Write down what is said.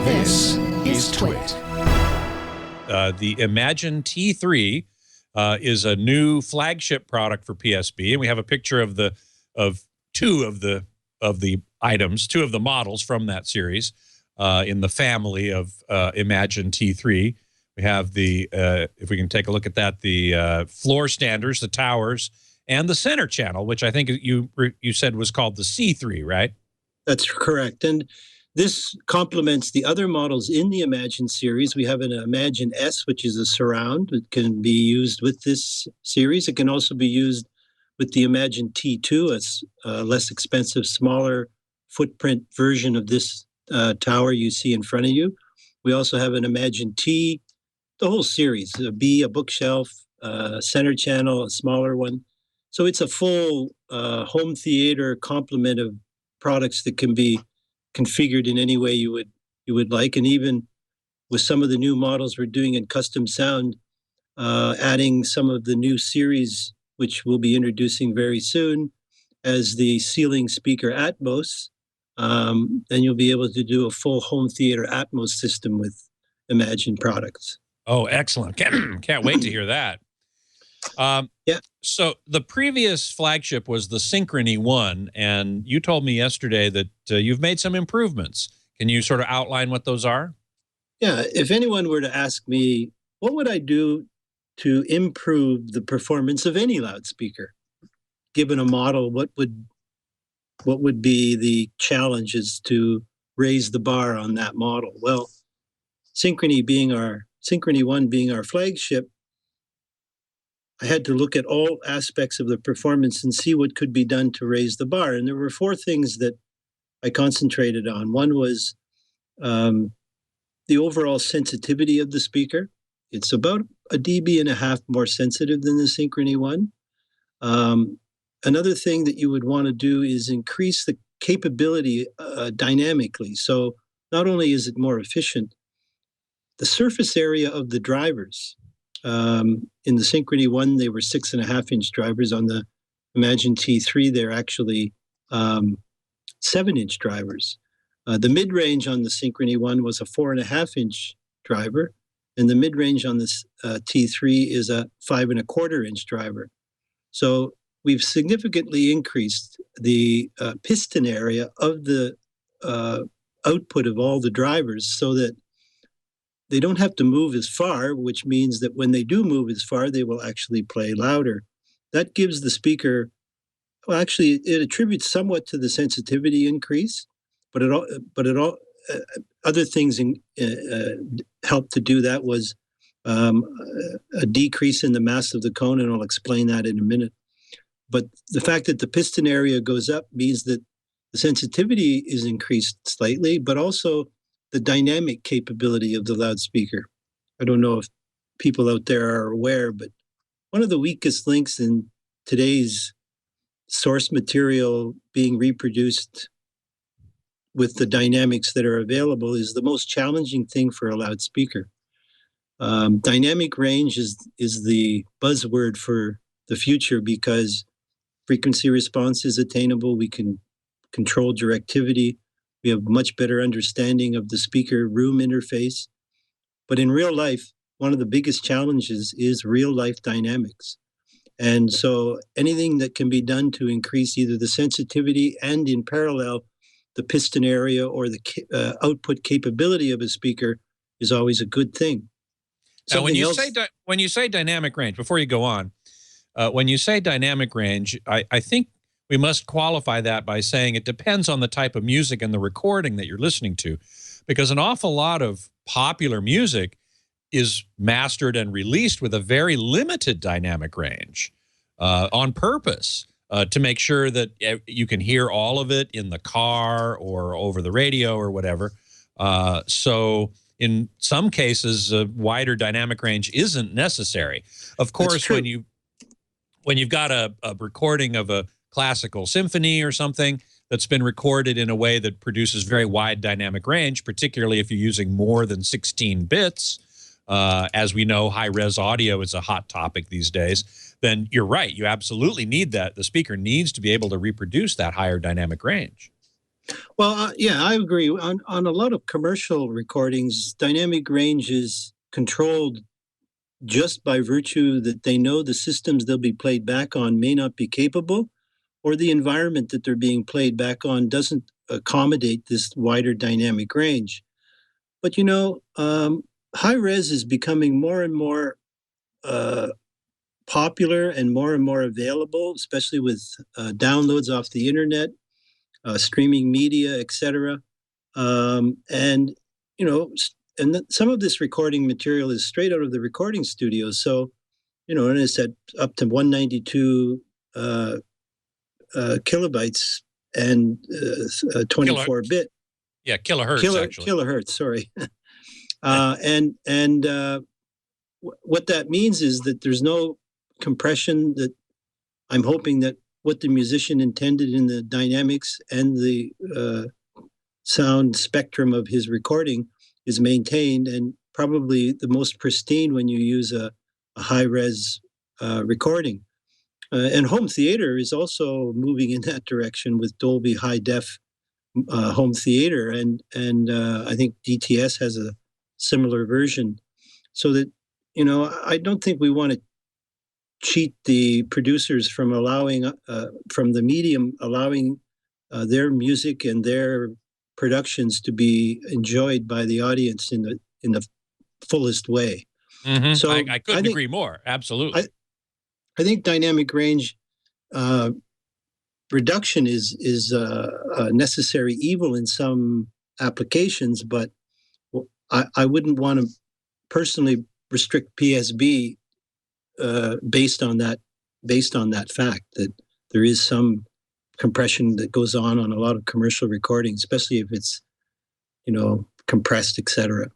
This is TWiT. The Imagine T3 is a new flagship product for PSB, and we have a picture of two of the items, two of the models from that series in the family of Imagine T3. We have the, if we can take a look at that, the floor standers, the towers, and the center channel, which I think you said was called the C3, right? That's correct. And this complements the other models in the Imagine series. We have an Imagine S, which is a surround. It can be used with this series. It can also be used with the Imagine T2, a less expensive, smaller footprint version of this tower you see in front of you. We also have an Imagine T, the whole series, a B, a bookshelf, center channel, a smaller one. So it's a full home theater complement of products that can be configured in any way you would like. And even with some of the new models we're doing in custom sound, adding some of the new series, which we'll be introducing very soon, as the ceiling speaker Atmos, then you'll be able to do a full home theater Atmos system with Imagine products. Oh, excellent. Can't wait to hear that. Yeah. So the previous flagship was the Synchrony 1, and you told me yesterday that you've made some improvements. Can you sort of outline what those are? Yeah. If anyone were to ask me, what would I do to improve the performance of any loudspeaker, given a model, what would be the challenges to raise the bar on that model? Well, Synchrony 1 being our flagship, I had to look at all aspects of the performance and see what could be done to raise the bar. And there were four things that I concentrated on. One was the overall sensitivity of the speaker. It's about 1.5 dB more sensitive than the Synchrony 1. Another thing that you would want to do is increase the capability dynamically. So not only is it more efficient, the surface area of the drivers. In the Synchrony 1, they were 6.5-inch drivers. On the Imagine T3, they're actually 7-inch drivers. The mid-range on the Synchrony 1 was a 4.5-inch driver, and the mid-range on this T3 is a 5.25-inch driver. So we've significantly increased the piston area of the output of all the drivers so that they don't have to move as far, which means that when they do move as far, they will actually play louder. That gives the speaker, well, actually, it attributes somewhat to the sensitivity increase, but other things helped to do that was a decrease in the mass of the cone, and I'll explain that in a minute. But the fact that the piston area goes up means that the sensitivity is increased slightly, but also the dynamic capability of the loudspeaker. I don't know if people out there are aware, but one of the weakest links in today's source material being reproduced with the dynamics that are available is the most challenging thing for a loudspeaker. Dynamic range is the buzzword for the future because frequency response is attainable. We can control directivity. We have much better understanding of the speaker room interface. But in real life, one of the biggest challenges is real life dynamics. And so anything that can be done to increase either the sensitivity and in parallel, the piston area or the output capability of a speaker is always a good thing. Now, when you say dynamic range, before you go on, when you say dynamic range, I think we must qualify that by saying it depends on the type of music and the recording that you're listening to, because an awful lot of popular music is mastered and released with a very limited dynamic range on purpose to make sure that you can hear all of it in the car or over the radio or whatever. So in some cases, a wider dynamic range isn't necessary. Of course, when you've got a recording of a classical symphony or something that's been recorded in a way that produces very wide dynamic range, particularly if you're using more than 16 bits, as we know, high-res audio is a hot topic these days, then you're right. You absolutely need that. The speaker needs to be able to reproduce that higher dynamic range. Well, yeah, I agree. On a lot of commercial recordings, dynamic range is controlled just by virtue that they know the systems they'll be played back on may not be capable, or the environment that they're being played back on doesn't accommodate this wider dynamic range. But high res is becoming more and more uh, popular and more available, especially with downloads off the internet, streaming media, etc. And some of this recording material is straight out of the recording studio. So, and it's at up to 192 kilobytes and 24-bit. Yeah, kilohertz, actually. Kilohertz, sorry. What that means is that there's no compression. That I'm hoping that what the musician intended in the dynamics and the sound spectrum of his recording is maintained, and probably the most pristine when you use a high-res recording. And home theater is also moving in that direction with Dolby High Def home theater, and I think DTS has a similar version. So that I don't think we want to cheat the producers from allowing from the medium allowing their music and their productions to be enjoyed by the audience in the fullest way. Mm-hmm. So I couldn't agree more. Absolutely. I think dynamic range reduction is a necessary evil in some applications, but I wouldn't want to personally restrict PSB based on that fact that there is some compression that goes on a lot of commercial recordings, especially if it's compressed, etc.